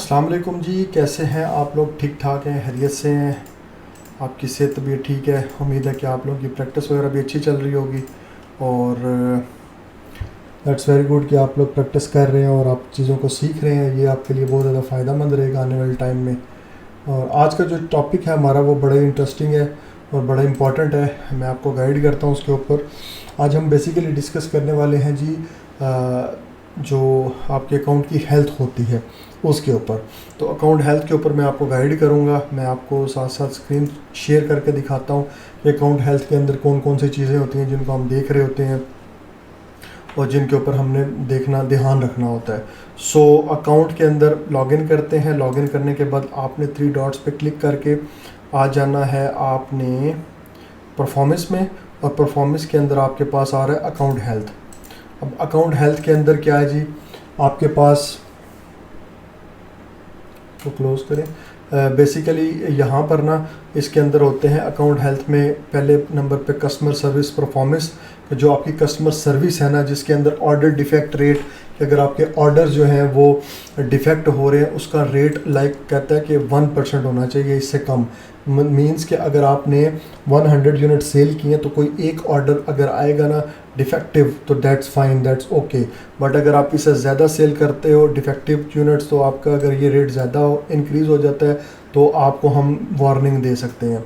अस्सलाम वालेकुम जी, कैसे हैं आप लोग? ठीक ठाक हैं, खैरियत से हैं? आपकी सेहत तबीयत ठीक है? उम्मीद है कि आप लोगों की प्रैक्टिस वगैरह भी अच्छी चल रही होगी और दैट्स वेरी गुड कि आप लोग प्रैक्टिस कर रहे हैं और आप चीज़ों को सीख रहे हैं। ये आपके लिए बहुत ज़्यादा फ़ायदा मंद रहेगा आने वाले टाइम में। और आज का जो टॉपिक है हमारा वो बड़ा इंटरेस्टिंग है और बड़ा इम्पॉर्टेंट है। मैं आपको गाइड करता हूँ उसके ऊपर। आज हम बेसिकली डिस्कस करने वाले हैं जी जो आपके अकाउंट की हेल्थ होती है उसके ऊपर। तो अकाउंट हेल्थ के ऊपर मैं आपको गाइड करूँगा। मैं आपको साथ साथ स्क्रीन शेयर करके दिखाता हूँ कि अकाउंट हेल्थ के अंदर कौन कौन सी चीज़ें होती हैं जिनको हम देख रहे होते हैं और जिनके ऊपर हमने ध्यान रखना होता है। सो अकाउंट के अंदर लॉगिन करते हैं। लॉगिन करने के बाद आपने 3 डॉट्स पे क्लिक करके आ जाना है आपने परफॉर्मेंस में, और परफॉर्मेंस के अंदर आपके पास आ रहा है अकाउंट हेल्थ। अब अकाउंट हेल्थ के अंदर क्या है जी, आपके पास तो क्लोज़ करें। बेसिकली यहाँ पर ना इसके अंदर होते हैं अकाउंट हेल्थ में पहले नंबर पे कस्टमर सर्विस परफॉर्मेंस, जो आपकी कस्टमर सर्विस है ना, जिसके अंदर ऑर्डर डिफेक्ट रेट, कि अगर आपके ऑर्डर जो हैं वो डिफेक्ट हो रहे हैं उसका रेट कहता है कि 1% होना चाहिए, इससे कम। मींस कि अगर आपने 100 यूनिट सेल किए तो कोई एक ऑर्डर अगर आएगा ना डिफेक्टिव तो that's fine, that's okay. But अगर आप इससे ज़्यादा सेल करते हो डिफेक्टिव यूनिट्स, तो आपका अगर ये रेट ज़्यादा इंक्रीज़ हो जाता है तो आपको हम वार्निंग दे सकते हैं।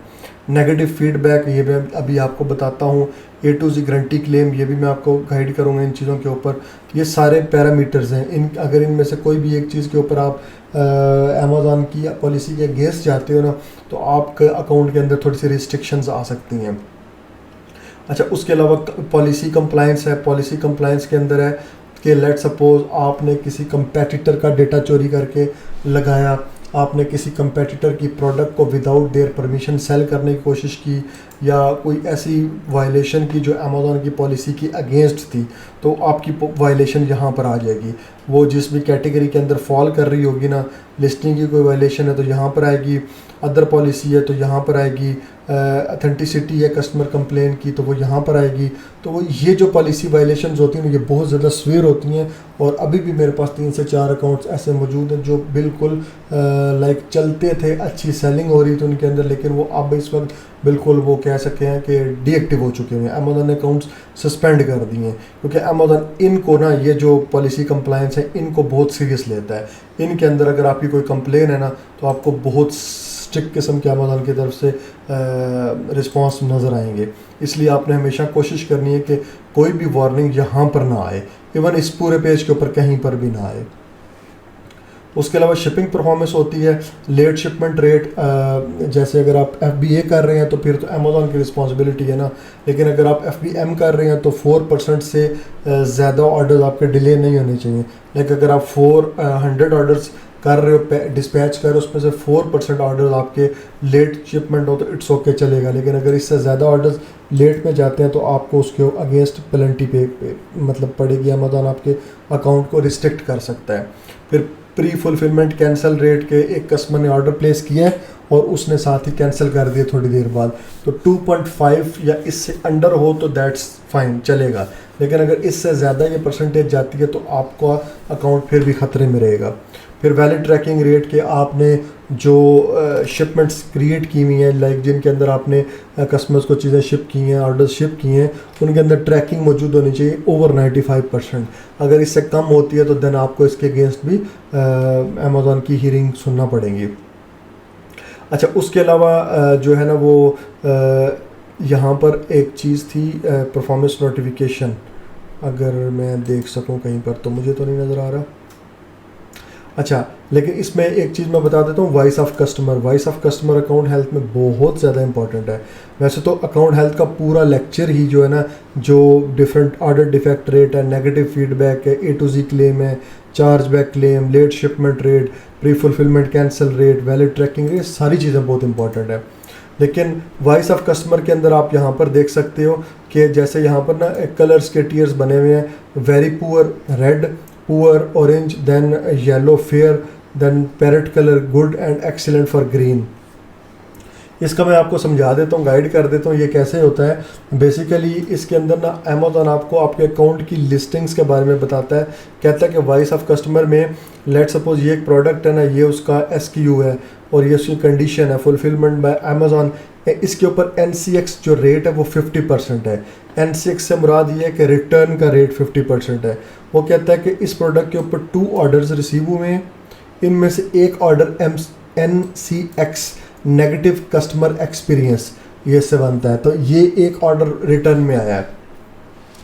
नेगेटिव फीडबैक, ये मैं अभी आपको बताता हूँ। A to Z guarantee claim, ये भी मैं आपको गाइड करूँगा इन चीज़ों के ऊपर। ये सारे पैरामीटर्स हैं। अगर इनमें से कोई भी एक चीज़ के ऊपर आप अमेज़ॉन की पॉलिसी के अगेंस्ट जाते हो ना, तो आपके अकाउंट के अंदर थोड़ी सी रिस्ट्रिक्शंस आ सकती हैं। अच्छा, उसके अलावा पॉलिसी कंप्लायंस है। पॉलिसी कंप्लायंस के अंदर है कि लेट सपोज आपने किसी कंपेटिटर का डेटा चोरी करके लगाया, आपने किसी कंपेटिटर की प्रोडक्ट को विदाउट देयर परमिशन सेल करने की कोशिश की, या कोई ऐसी वायलेशन की जो अमेज़ॉन की पॉलिसी की अगेंस्ट थी, तो आपकी वायलेशन यहाँ पर आ जाएगी। वो जिस भी कैटेगरी के अंदर फॉल कर रही होगी ना, लिस्टिंग की कोई वायलेशन है तो यहाँ पर आएगी, अदर पॉलिसी है तो यहाँ पर आएगी, अथेंटिसिटी है कस्टमर कंप्लेन की तो वो यहाँ पर आएगी। तो वो ये जो पॉलिसी वायलेशंस होती हैं ये बहुत ज़्यादा सीवियर होती हैं। और अभी भी मेरे पास 3 से 4 अकाउंट्स ऐसे मौजूद हैं जो बिल्कुल लाइक चलते थे, अच्छी सेलिंग हो रही थी उनके अंदर, लेकिन वो अब इस वक्त बिल्कुल वो कह सकते हैं कि डीएक्टिव हो चुके हैं। अमेज़न ने अकाउंट्स सस्पेंड कर दिए हैं क्योंकि अमेज़न इनको ना, ये जो पॉलिसी कंप्लायंस है इनको बहुत सीरियस लेता है। इनके अंदर अगर आपकी कोई कंप्लेन है ना तो आपको बहुत स्ट्रिक्ट किस्म के अमेज़न की तरफ से रिस्पांस नज़र आएंगे। इसलिए आपने हमेशा कोशिश करनी है कि कोई भी वार्निंग यहाँ पर ना आए, इवन इस पूरे पेज के ऊपर कहीं पर भी ना आए। उसके अलावा शिपिंग परफॉर्मेंस होती है, लेट शिपमेंट रेट। जैसे अगर आप FBA कर रहे हैं तो फिर तो अमेज़ॉन की रिस्पॉन्सिबिलिटी है ना, लेकिन अगर आप FBM कर रहे हैं तो 4% से ज़्यादा ऑर्डर्स आपके डिले नहीं होने चाहिए। लेकिन अगर आप 400 ऑर्डर्स कर रहे हो, डिस्पैच कर रहे हो, उसमें से 4% ऑर्डर आपके लेट शिपमेंट हो तो इट्स ओके चलेगा। लेकिन अगर इससे ज़्यादा ऑर्डर्स लेट में जाते हैं तो आपको उसके अगेंस्ट पेनल्टी पे मतलब पड़ेगी। अमेज़ॉन आपके अकाउंट को रिस्ट्रिक्ट कर सकता है। फिर प्री फुलफिलमेंट कैंसिल रेट के, एक कस्टमर ने ऑर्डर प्लेस किया है और उसने साथ ही कैंसिल कर दिया थोड़ी देर बाद, तो 2.5 या इससे अंडर हो तो दैट्स फाइन, चलेगा। लेकिन अगर इससे ज़्यादा ये परसेंटेज जाती है तो आपका अकाउंट फिर भी ख़तरे में रहेगा। फिर वैलिड ट्रैकिंग रेट के, आपने जो शिपमेंट्स क्रिएट की हुई हैं, लाइक जिनके अंदर आपने कस्टमर्स को चीज़ें शिप की हैं, ऑर्डर शिप किए हैं, उनके अंदर ट्रैकिंग मौजूद होनी चाहिए ओवर 95%। अगर इससे कम होती है तो देन आपको इसके अगेंस्ट भी अमेज़ॉन की हियरिंग सुनना पड़ेगी। अच्छा, उसके अलावा जो है ना वो यहाँ पर एक चीज़ थी परफॉर्मेंस नोटिफिकेशन। अगर मैं देख सकूँ कहीं पर, तो मुझे तो नहीं नज़र आ रहा। अच्छा, लेकिन इसमें एक चीज़ मैं बता देता हूँ, voice of customer. Voice of customer account health में बहुत ज़्यादा इंपॉर्टेंट है। वैसे तो अकाउंट हेल्थ का पूरा लेक्चर ही जो है ना, जो डिफरेंट ऑर्डर डिफेक्ट रेट है, नेगेटिव फीडबैक है, A to Z क्लेम है, charge back claim, late shipment rate, pre fulfilment cancel rate, valid tracking rate, सारी चीज़ें बहुत इंपॉर्टेंट है। लेकिन वॉइस ऑफ कस्टमर के अंदर आप यहाँ पर देख सकते हो कि जैसे यहाँ पर ना कलर्स के टीयर्स बने हुए हैं, very poor red, poor orange, then yellow fair, then parrot colour good and excellent for green. इसका मैं आपको समझा देता हूँ, गाइड कर देता हूँ ये कैसे होता है। बेसिकली इसके अंदर ना अमेज़ॉन आपको आपके अकाउंट की लिस्टिंग्स के बारे में बताता है। कहता है कि वॉइस ऑफ कस्टमर में लेट सपोज ये एक प्रोडक्ट है ना, ये उसका SKU है और ये उसकी कंडीशन है फुलफिलमेंट बाय अमेज़ॉन। इसके ऊपर NCX जो रेट है वो 50% है। NCX से मुराद ये है कि रिटर्न का रेट 50% है। वो कहता है कि इस प्रोडक्ट के ऊपर 2 ऑर्डर्स रिसीव हुए हैं, इनमें से एक order NCX negative customer experience ये से बनता है, तो ये एक ऑर्डर रिटर्न में आया है,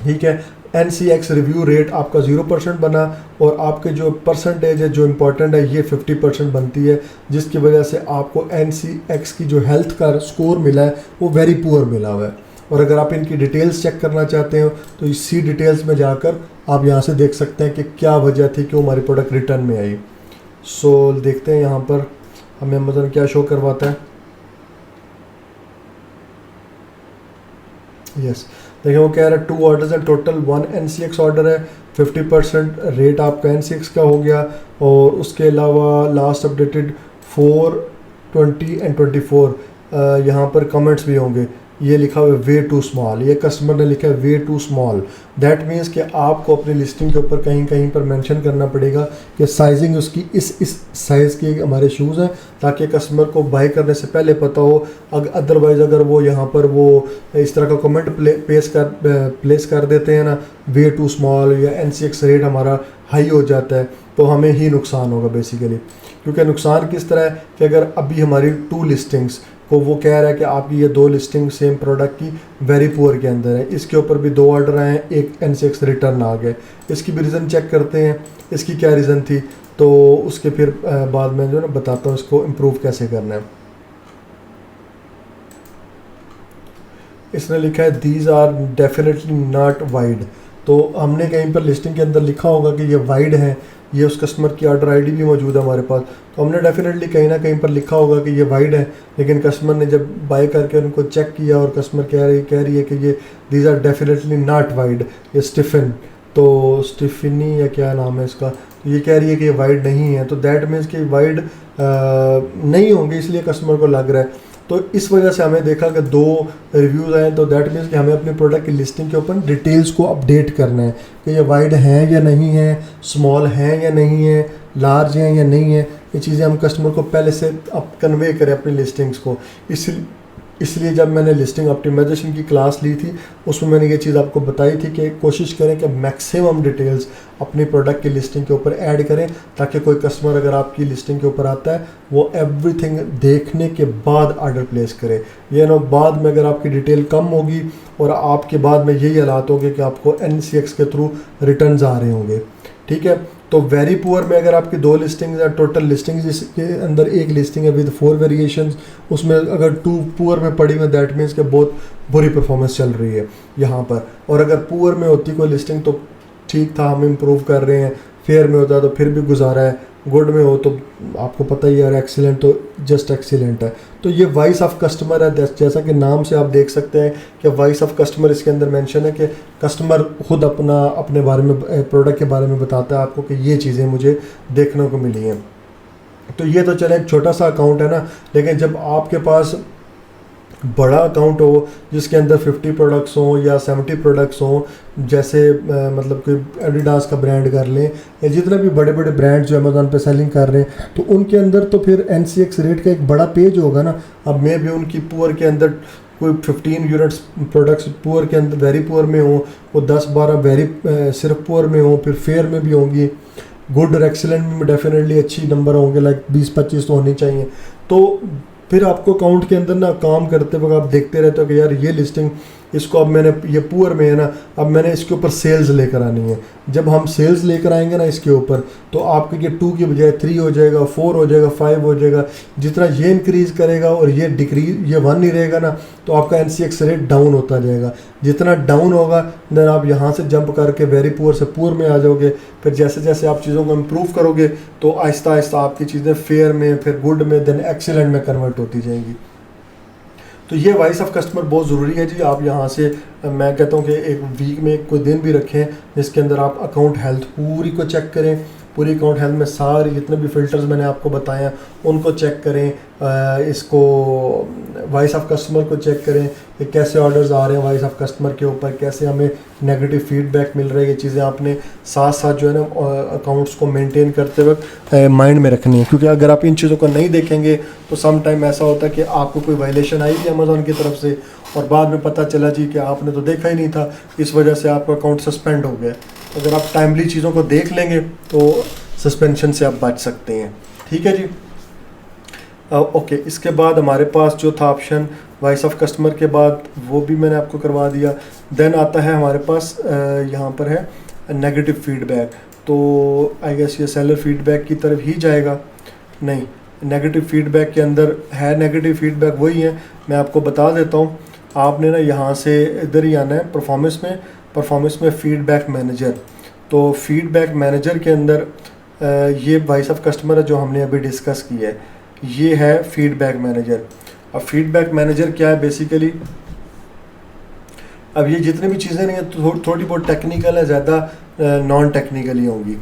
ठीक है। NCX रिव्यू रेट आपका 0% बना और आपके जो परसेंटेज है जो इम्पोर्टेंट है ये 50% बनती है, जिसकी वजह से आपको NCX की जो हेल्थ का स्कोर मिला है वो वेरी पुअर मिला हुआ है। और अगर आप इनकी डिटेल्स चेक करना चाहते हो तो इसी डिटेल्स में जाकर आप यहाँ से देख सकते हैं कि क्या वजह थी कि हमारी प्रोडक्ट रिटर्न में आई। सो देखते हैं यहाँ पर हमें अमेज़न क्या शो करवाता है। यस, देखिए वो कह रहा है 2 orders and total 1 NCX order है, 50% रेट आपका NCX का हो गया। और उसके अलावा लास्ट अपडेटेड 4, 20 एंड 24 यहाँ पर कमेंट्स भी होंगे। ये लिखा हुआ है वे टू स्मॉल, ये कस्टमर ने लिखा है way too small. That means कि आपको अपनी लिस्टिंग के ऊपर कहीं कहीं पर मेंशन करना पड़ेगा कि साइजिंग उसकी इस साइज़ के हमारे शूज़ हैं, ताकि कस्टमर को बाय करने से पहले पता हो। अदरवाइज़ अगर वो यहाँ पर वो इस तरह का कमेंट प्लेस कर देते हैं ना, वे टू स्मॉल या NCX रेट हमारा हाई हो जाता है, तो हमें ही नुकसान होगा बेसिकली। क्योंकि नुकसान किस तरह है कि अगर अभी हमारी 2 लिस्टिंग्स को वो कह रहा है कि आपकी ये 2 लिस्टिंग सेम प्रोडक्ट की वेरी पुअर के अंदर है, इसके ऊपर भी 2 ऑर्डर आए हैं, एक NCX रिटर्न आ गए, इसकी भी रीज़न चेक करते हैं इसकी क्या रीज़न थी, तो उसके फिर बाद में जो ना बताता हूँ इसको इम्प्रूव कैसे करना है। इसने लिखा है these are definitely not wide, तो हमने कहीं पर लिस्टिंग के अंदर लिखा होगा कि ये वाइड है, ये उस कस्टमर की ऑर्डर आईडी भी मौजूद है हमारे पास, तो हमने डेफिनेटली कहीं ना कहीं पर लिखा होगा कि ये वाइड है। लेकिन कस्टमर ने जब बाय करके उनको चेक किया और कस्टमर कह रही है कि ये these are definitely not wide, ये स्टिफन, तो स्टिफनी या क्या नाम है इसका, तो ये कह रही है कि ये वाइड नहीं है, तो दैट मीन्स कि वाइड नहीं होंगे, इसलिए कस्टमर को लग रहा है। तो इस वजह से हमें देखा कि 2 रिव्यूज़ आए, तो दैट मीन्स कि हमें अपने प्रोडक्ट की लिस्टिंग के ऊपर डिटेल्स को अपडेट करना है कि ये वाइड है या नहीं है, स्मॉल है या नहीं है, लार्ज है या नहीं है। ये चीज़ें हम कस्टमर को पहले से अब कन्वे करें अपनी लिस्टिंग्स को। इसलिए जब मैंने लिस्टिंग ऑप्टिमाइजेशन की क्लास ली थी उसमें मैंने ये चीज़ आपको बताई थी कि कोशिश करें कि मैक्सिमम डिटेल्स अपनी प्रोडक्ट की लिस्टिंग के ऊपर ऐड करें, ताकि कोई कस्टमर अगर आपकी लिस्टिंग के ऊपर आता है वो एवरीथिंग देखने के बाद ऑर्डर प्लेस करे। ये ना बाद में अगर आपकी डिटेल कम होगी और आपके बाद में यही हालात होंगे कि आपको NCX के थ्रू रिटर्न्स आ रहे होंगे, ठीक है। तो वेरी पुअर में अगर आपकी 2 लिस्टिंग्स या टोटल लिस्टिंग्स इसके अंदर एक लिस्टिंग है विद 4 वेरिएशंस, उसमें अगर 2 पुअर में पड़ी हुई दैट मीन्स कि बहुत बुरी परफॉर्मेंस चल रही है यहाँ पर। और अगर पुअर में होती कोई लिस्टिंग तो ठीक था, हम इम्प्रूव कर रहे हैं, फेयर में होता तो फिर भी गुजारा है, गुड में हो तो आपको पता ही है, एक्सीलेंट तो जस्ट एक्सीलेंट है। तो ये वॉइस ऑफ कस्टमर है, जैसा कि नाम से आप देख सकते हैं कि वॉइस ऑफ कस्टमर इसके अंदर मेंशन है कि कस्टमर खुद अपने बारे में, प्रोडक्ट के बारे में बताता है आपको कि ये चीज़ें मुझे देखने को मिली हैं। तो ये तो चले एक छोटा सा अकाउंट है ना, लेकिन जब आपके पास बड़ा अकाउंट हो जिसके अंदर 50 प्रोडक्ट्स हों या 70 प्रोडक्ट्स हों, जैसे मतलब कि एडिडास का ब्रांड कर लें या जितने भी बड़े बड़े ब्रांड जो अमेज़ॉन पे सेलिंग कर रहे हैं, तो उनके अंदर तो फिर NCX रेट का एक बड़ा पेज होगा ना। अब मैं भी उनकी पुअर के अंदर कोई 15 यूनिट्स प्रोडक्ट्स पुअर के अंदर वेरी पुअर में हो, वो 10-12 वेरी सिर्फ पुअर में हो, फिर फेयर में भी होंगी, गुड और एक्सीलेंट में डेफिनेटली अच्छी नंबर होंगे, लाइक 20-25 तो होनी चाहिए। तो फिर आपको अकाउंट के अंदर ना काम करते वक्त आप देखते रहते हो कि यार ये लिस्टिंग इसको अब मैंने, ये पुअर में है ना, अब मैंने इसके ऊपर सेल्स लेकर आनी है। जब हम सेल्स लेकर आएंगे ना इसके ऊपर, तो आपके ये 2 की बजाय 3 हो जाएगा, 4 हो जाएगा, 5 हो जाएगा। जितना ये इंक्रीज़ करेगा और ये डिक्रीज, ये 1 ही रहेगा ना, तो आपका NCX रेट डाउन होता जाएगा। जितना डाउन होगा देन आप यहाँ से जंप करके वेरी पुअर से पुअर में आ जाओगे। फिर जैसे जैसे आप चीज़ों को इम्प्रूव करोगे तो आहिस्ता आहिस्ता आपकी चीज़ें फेयर में, फिर गुड में, देन एक्सीलेंट में कन्वर्ट होती जाएंगी। तो ये वॉइस ऑफ कस्टमर बहुत ज़रूरी है जी। आप यहाँ से, मैं कहता हूँ कि एक वीक में कोई दिन भी रखें जिसके अंदर आप अकाउंट हेल्थ पूरी को चेक करें, पूरी अकाउंट हेल्थ में सारी जितने भी फ़िल्टर्स मैंने आपको बताए हैं उनको चेक करें। इसको वॉइस ऑफ कस्टमर को चेक करें कि कैसे ऑर्डर्स आ रहे हैं वॉइस ऑफ कस्टमर के ऊपर, कैसे हमें नेगेटिव फीडबैक मिल रहा है। ये चीज़ें आपने साथ साथ जो है ना अकाउंट्स को मेंटेन करते वक्त माइंड में रखनी है, क्योंकि अगर आप इन चीज़ों को नहीं देखेंगे तो सम टाइम ऐसा होता है कि आपको कोई वायलेशन आई थी अमेज़ॉन की तरफ से और बाद में पता चला जी कि आपने तो देखा ही नहीं था, इस वजह से आपका अकाउंट सस्पेंड हो गया। अगर आप टाइमली चीज़ों को देख लेंगे तो सस्पेंशन से आप बच सकते हैं। ठीक है जी। ओके, इसके बाद हमारे पास जो था ऑप्शन वॉइस ऑफ कस्टमर के बाद वो भी मैंने आपको करवा दिया। देन आता है हमारे पास यहाँ पर है नेगेटिव फीडबैक। तो आई गेस ये सेलर फीडबैक की तरफ ही जाएगा। नहीं, नेगेटिव फीडबैक के अंदर है, नेगेटिव फीडबैक वही है, मैं आपको बता देता हूँ। आपने ना यहाँ से इधर ही आना है परफॉर्मेंस में फीडबैक मैनेजर। तो फीडबैक मैनेजर के अंदर ये वॉइस ऑफ कस्टमर है जो हमने अभी डिस्कस की है, ये है फीडबैक मैनेजर। अब फीडबैक मैनेजर क्या है बेसिकली, अब ये जितनी भी चीज़ें नहीं है थोड़ी बहुत टेक्निकल है, ज़्यादा नॉन टेक्निकल ही होंगी।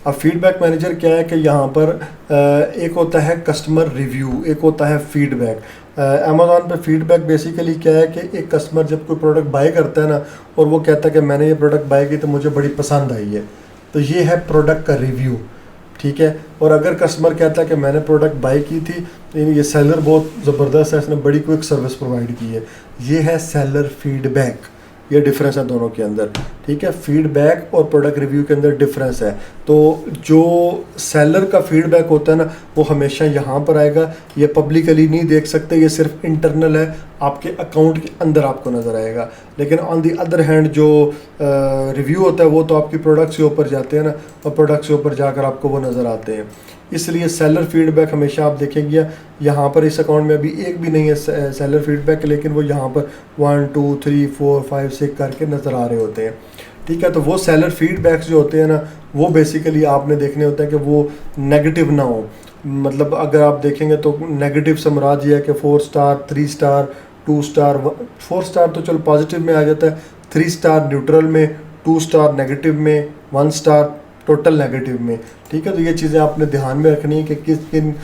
अब फीडबैक मैनेजर क्या है कि यहाँ पर एक होता है कस्टमर रिव्यू, एक होता है फीडबैक। अमेज़ॉन पे फीडबैक बेसिकली क्या है कि एक कस्टमर जब कोई प्रोडक्ट बाय करता है ना और वो कहता है कि मैंने ये प्रोडक्ट बाय की तो मुझे बड़ी पसंद आई है, तो ये है प्रोडक्ट का रिव्यू। ठीक है। और अगर कस्टमर कहता है कि मैंने प्रोडक्ट बाय की थी, ये सेलर बहुत ज़बरदस्त है, इसने बड़ी क्विक सर्विस प्रोवाइड की है, ये है सेलर फीडबैक। ये डिफरेंस है दोनों के अंदर। ठीक है, फीडबैक और प्रोडक्ट रिव्यू के अंदर डिफरेंस है। तो जो सेलर का फीडबैक होता है ना वो हमेशा यहाँ पर आएगा, ये पब्लिकली नहीं देख सकते, ये सिर्फ इंटरनल है, आपके अकाउंट के अंदर आपको नज़र आएगा। लेकिन ऑन दी अदर हैंड जो रिव्यू होता है वो तो आपकी प्रोडक्ट्स के ऊपर जाते हैं ना, और प्रोडक्ट्स के ऊपर जाकर आपको वो नज़र आते हैं। इसलिए सेलर फीडबैक हमेशा आप देखेंगे यहाँ पर इस अकाउंट में अभी एक भी नहीं है सेलर फीडबैक, लेकिन वो यहाँ पर 1 2 3 4 5 6 करके नज़र आ रहे होते हैं। ठीक है, तो वो सेलर फीडबैक्स जो होते हैं ना वो बेसिकली आपने देखने होते हैं कि वो नेगेटिव ना हो। मतलब अगर आप देखेंगे तो नेगेटिव से मुराद ये है कि 4 स्टार 3 स्टार 2 स्टार 4 स्टार तो चलो पॉजिटिव में आ जाता है, 3 स्टार न्यूट्रल में, 2 स्टार नेगेटिव में, 1 स्टार टोटल नेगेटिव में। ठीक है, तो ये चीज़ें आपने ध्यान में रखनी है कि किस किन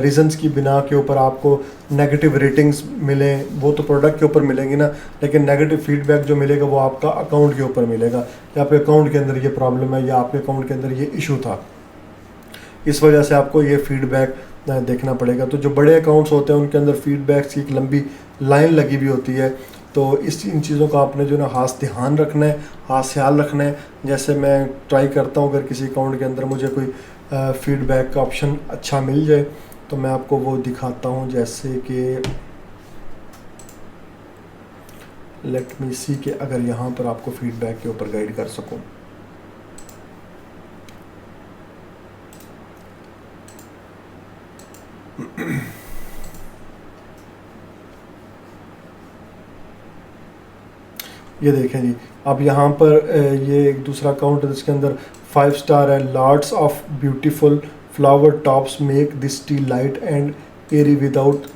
रीज़न्स की बिना के ऊपर आपको नेगेटिव रेटिंग्स मिलें, वो तो प्रोडक्ट के ऊपर मिलेंगी ना, लेकिन नेगेटिव फीडबैक जो मिलेगा वो आपका अकाउंट के ऊपर मिलेगा कि आपके अकाउंट के अंदर ये प्रॉब्लम है या आपके अकाउंट के अंदर ये इशू था, इस वजह से आपको ये फीडबैक देखना पड़ेगा। तो जो बड़े अकाउंट्स होते हैं उनके अंदर फीडबैक्स की एक लंबी लाइन लगी हुई होती है। तो इन चीज़ों का आपने जो ना खास ध्यान रखना है, खास ख्याल रखना है। जैसे मैं ट्राई करता हूँ अगर किसी अकाउंट के अंदर मुझे कोई फीडबैक का ऑप्शन अच्छा मिल जाए तो मैं आपको वो दिखाता हूँ। जैसे कि लेट मी सी कि अगर यहाँ पर आपको फीडबैक के ऊपर गाइड कर सकूँ। ये देखें जी, अब यहाँ पर ये एक दूसरा अकाउंट है जिसके अंदर 5 स्टार है। Lots of beautiful flower tops make this tea light and airy without,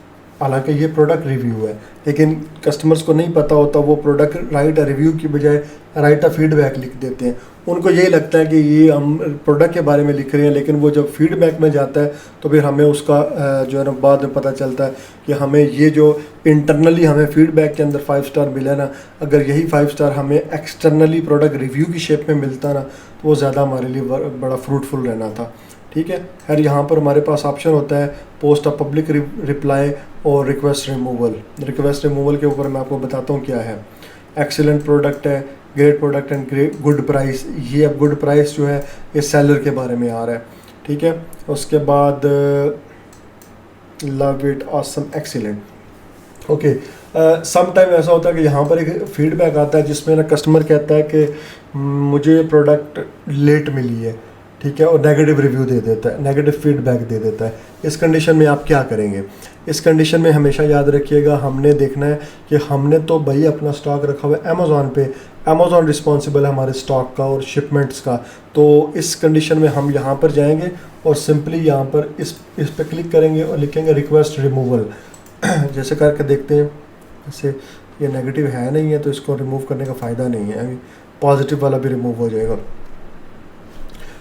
हालांकि ये प्रोडक्ट रिव्यू है लेकिन कस्टमर्स को नहीं पता होता, वो प्रोडक्ट राइट रिव्यू की बजाय राइट अ फीडबैक लिख देते हैं। उनको यही लगता है कि ये हम प्रोडक्ट के बारे में लिख रहे हैं, लेकिन वो जब फीडबैक में जाता है तो फिर हमें उसका जो है ना बाद में पता चलता है कि हमें ये जो इंटरनली हमें फीडबैक के अंदर 5 स्टार मिला ना, अगर यही 5 स्टार हमें एक्सटर्नली प्रोडक्ट रिव्यू की शेप में मिलता ना तो वो ज़्यादा हमारे लिए बड़ा फ्रूटफुल रहना था। ठीक है, खैर यहाँ पर हमारे पास ऑप्शन होता है पोस्ट अ पब्लिक रिप्लाई और रिक्वेस्ट रिमूवल। रिक्वेस्ट रिमूवल के ऊपर मैं आपको बताता हूँ क्या है। एक्सीलेंट प्रोडक्ट है, great product and great good price. ये अब गुड प्राइस जो है ये सेलर के बारे में आ रहा है। ठीक है, उसके बाद love it awesome excellent. Okay, some time ऐसा होता है कि यहाँ पर एक फीडबैक आता है जिसमें ना कस्टमर कहता है कि मुझे प्रोडक्ट लेट मिली है, ठीक है, और नेगेटिव रिव्यू दे देता है, नेगेटिव फीडबैक दे देता है। इस कंडीशन में आप क्या करेंगे? इस कंडीशन में हमेशा याद रखिएगा हमने देखना है कि हमने तो भाई अपना स्टॉक रखा हुआ है अमेज़ॉन पे, अमेज़ॉन रिस्पॉन्सिबल है हमारे स्टॉक का और शिपमेंट्स का। तो इस कंडीशन में हम यहाँ पर जाएंगे और सिंपली यहाँ पर इस पर क्लिक करेंगे और लिखेंगे रिक्वेस्ट रिमूवल। जैसे करके देखते हैं, जैसे ये नेगेटिव है नहीं है तो इसको रिमूव करने का फ़ायदा नहीं है, पॉजिटिव वाला भी रिमूव हो जाएगा।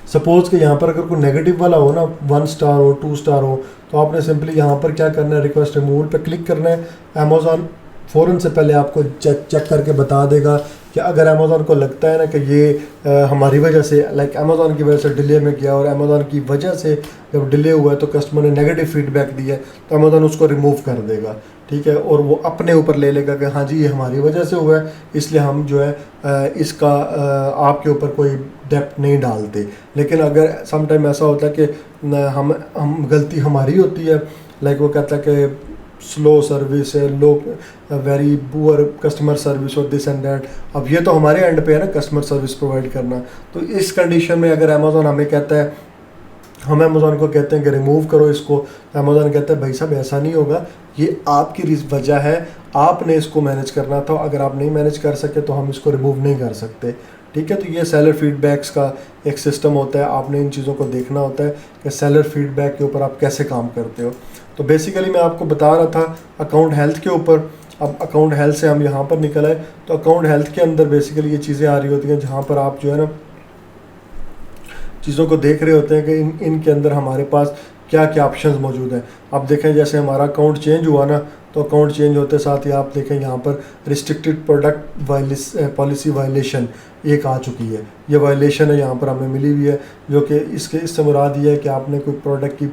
सपोज़ कि यहाँ पर अगर कोई नेगेटिव वाला हो ना, 1 स्टार हो 2 स्टार हो, तो आपने सिंपली यहाँ पर क्या करना है, रिक्वेस्ट रिमूवल पे क्लिक करना है। अमेज़ॉन फ़ौरन से पहले आपको चेक करके बता देगा कि अगर अमेज़ॉन को लगता है ना कि ये हमारी वजह से, लाइक अमेज़ॉन की वजह से डिले में गया और अमेज़ॉन की वजह से जब डिले हुआ है तो कस्टमर ने नेगेटिव फीडबैक दिया है, तो अमेज़ॉन उसको रिमूव कर देगा, ठीक है, और वो अपने ऊपर ले लेगा कि हाँ जी ये हमारी वजह से हुआ है, इसलिए हम जो है इसका आपके ऊपर कोई डेप्ट नहीं डालते। लेकिन अगर सम टाइम ऐसा होता है कि हम गलती हमारी होती है, लाइक वो कहता है कि स्लो सर्विस है, लो वेरी पुअर कस्टमर सर्विस और दिस एंड दैट। अब ये तो हमारे एंड पे है ना कस्टमर सर्विस प्रोवाइड करना। तो इस कंडीशन में अगर अमेज़ॉन हमें कहता है, हम अमेज़ॉन को कहते हैं कि रिमूव करो इसको, तो अमेज़ॉन कहता है भाई साहब ऐसा नहीं होगा, ये आपकी वजह है, आपने इसको मैनेज करना था, अगर आप नहीं मैनेज कर सके तो हम इसको रिमूव नहीं कर सकते, ठीक है। तो ये सेलर फीडबैक्स का एक सिस्टम होता है, आपने इन चीज़ों को देखना होता है कि सेलर फीडबैक के ऊपर आप कैसे काम करते हो। तो बेसिकली मैं आपको बता रहा था अकाउंट हेल्थ के ऊपर। अब अकाउंट हेल्थ से हम यहाँ पर निकल आए, तो अकाउंट हेल्थ के अंदर बेसिकली ये चीज़ें आ रही होती हैं जहाँ पर आप जो है ना चीज़ों को देख रहे होते हैं कि इनके अंदर हमारे पास क्या क्या ऑप्शंस मौजूद हैं। अब देखें जैसे हमारा अकाउंट चेंज हुआ ना, तो अकाउंट चेंज होते साथ ही आप देखें यहाँ पर रिस्ट्रिक्टेड प्रोडक्ट पॉलिसी वायलेशन एक आ चुकी है। ये वायलेशन है यहाँ पर हमें मिली हुई है, जो कि इससे मुराद ये है कि आपने कोई प्रोडक्ट की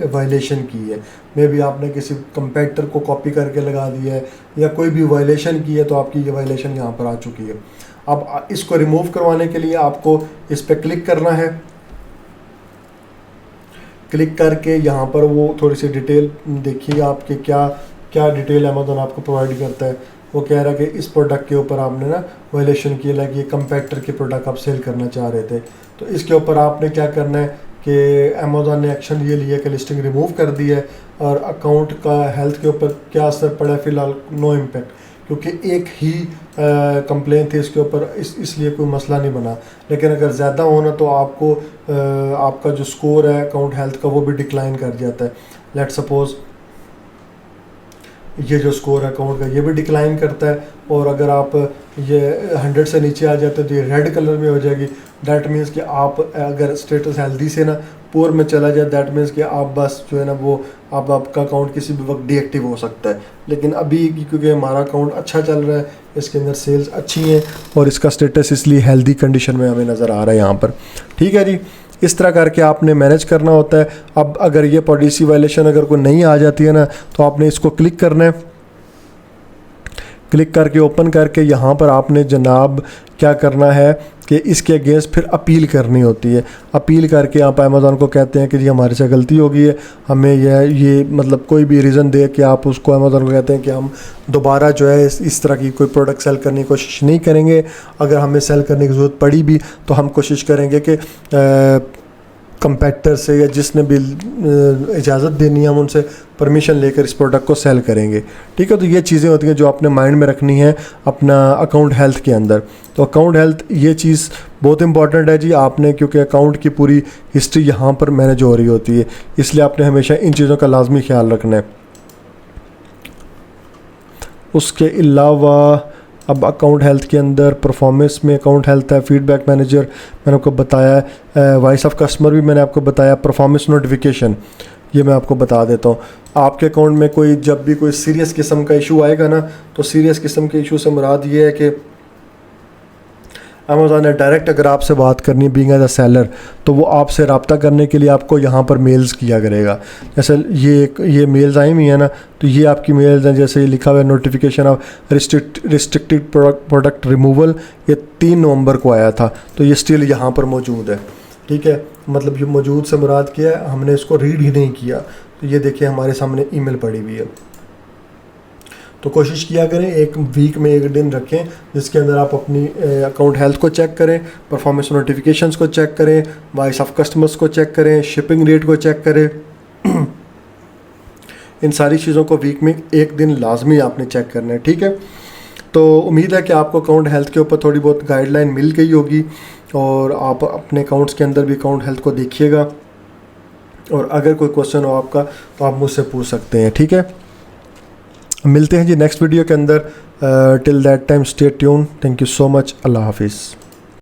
वायलेशन की है, मे भी आपने किसी कंपेटिटर को कॉपी करके लगा दिया है या कोई भी वायलेशन की है, तो आपकी ये वायलेशन यहाँ पर आ चुकी है। अब इसको रिमूव करवाने के लिए आपको इस पर क्लिक करना है। क्लिक करके यहाँ पर वो थोड़ी सी डिटेल देखिए आपके क्या डिटेल अमेज़ॉन आपको प्रोवाइड करता है। वो कह रहा है कि इस प्रोडक्ट के ऊपर आपने ना वायलेशन किया, लाइक ये कंपेटिटर के प्रोडक्ट आप सेल करना चाह रहे थे, तो इसके ऊपर आपने क्या करना है कि अमेज़ॉन ने एक्शन ये लिया कि लिस्टिंग रिमूव कर दी है। और अकाउंट का हेल्थ के ऊपर क्या असर पड़ा है, फ़िलहाल नो इम्पैक्ट, क्योंकि एक ही कंप्लेन थी इसके ऊपर, इसलिए कोई मसला नहीं बना। लेकिन अगर ज़्यादा होना तो आपको आपका जो स्कोर है अकाउंट हेल्थ का वो भी डिक्लाइन कर जाता है। लेट सपोज़ ये जो स्कोर है अकाउंट का ये भी डिक्लाइन करता है, और अगर आप ये 100 से नीचे आ जाते हैं तो ये रेड कलर में हो जाएगी। दैट मीन्स कि आप अगर स्टेटस हेल्दी से ना पुअर में चला जाए, दैट मीन्स कि आप बस जो है ना वो आपका अकाउंट किसी भी वक्त डीएक्टिव हो सकता है। लेकिन अभी क्योंकि हमारा अकाउंट अच्छा चल रहा है, इसके अंदर सेल्स अच्छी हैं और इसका स्टेटस इसलिए हेल्दी कंडीशन में हमें नज़र आ रहा है यहाँ पर, ठीक है जी। इस तरह करके आपने मैनेज करना होता है। अब अगर ये पॉलिसी वायलेशन अगर कोई नहीं आ जाती है ना, तो आपने इसको क्लिक करना है। क्लिक करके ओपन करके यहाँ पर आपने जनाब क्या करना है कि इसके अगेंस्ट फिर अपील करनी होती है। अपील करके आप अमेज़ॉन को कहते हैं कि जी हमारे से गलती हो गई है, हमें ये मतलब कोई भी रीज़न दे कि आप उसको अमेज़ॉन को कहते हैं कि हम दोबारा जो है इस तरह की कोई प्रोडक्ट सेल करने की कोशिश नहीं करेंगे। अगर हमें सेल करने की ज़रूरत पड़ी भी तो हम कोशिश करेंगे कि कंपेटिटर से या जिसने भी इजाज़त देनी है हम उनसे परमिशन लेकर इस प्रोडक्ट को सेल करेंगे, ठीक है। तो ये चीज़ें होती हैं जो आपने माइंड में रखनी है अपना अकाउंट हेल्थ के अंदर। तो अकाउंट हेल्थ ये चीज़ बहुत इंपॉर्टेंट है जी आपने, क्योंकि अकाउंट की पूरी हिस्ट्री यहाँ पर मैनेज हो रही होती है, इसलिए आपने हमेशा इन चीज़ों का लाजमी ख्याल रखना है। उसके अलावा अब अकाउंट हेल्थ के अंदर परफॉर्मेंस में अकाउंट हेल्थ है, फीडबैक मैनेजर मैंने आपको बताया है, वॉइस ऑफ कस्टमर भी मैंने आपको बताया, परफॉर्मेंस नोटिफिकेशन ये मैं आपको बता देता हूँ। आपके अकाउंट में कोई जब भी कोई सीरियस किस्म का इशू आएगा ना, तो सीरियस किस्म के इशू से मुराद ये है कि अमेज़ॉन ने डायरेक्ट अगर आपसे बात करनी है बीइंग एज अ सेलर, तो वो आपसे रब्ता करने के लिए आपको यहाँ पर मेल्स किया करेगा। जैसे ये मेल्स आई हुई है ना, तो ये आपकी मेल्स हैं। जैसे ये लिखा हुआ है notification of restricted product removal, ये 3 नवंबर को आया था, तो ये स्टिल यहाँ पर मौजूद है, ठीक है। मतलब ये मौजूद से मुराद किया है, हमने इसको रीड ही नहीं किया। तो ये देखिए हमारे सामने ईमेल पड़ी हुई है। तो कोशिश किया करें एक वीक में 1 दिन रखें जिसके अंदर आप अपनी अकाउंट हेल्थ को चेक करें, परफॉर्मेंस नोटिफिकेशंस को चेक करें, वॉइस ऑफ कस्टमर्स को चेक करें, शिपिंग रेट को चेक करें। इन सारी चीज़ों को वीक में 1 दिन लाजमी आपने चेक करना है, ठीक है। तो उम्मीद है कि आपको अकाउंट हेल्थ के ऊपर थोड़ी बहुत गाइडलाइन मिल गई होगी, और आप अपने अकाउंट्स के अंदर भी अकाउंट हेल्थ को देखिएगा, और अगर कोई क्वेश्चन हो आपका तो आप मुझसे पूछ सकते हैं, ठीक है। मिलते हैं जी नेक्स्ट वीडियो के अंदर। Till that time stay tune. Thank you so much. अल्लाह हाफिज़।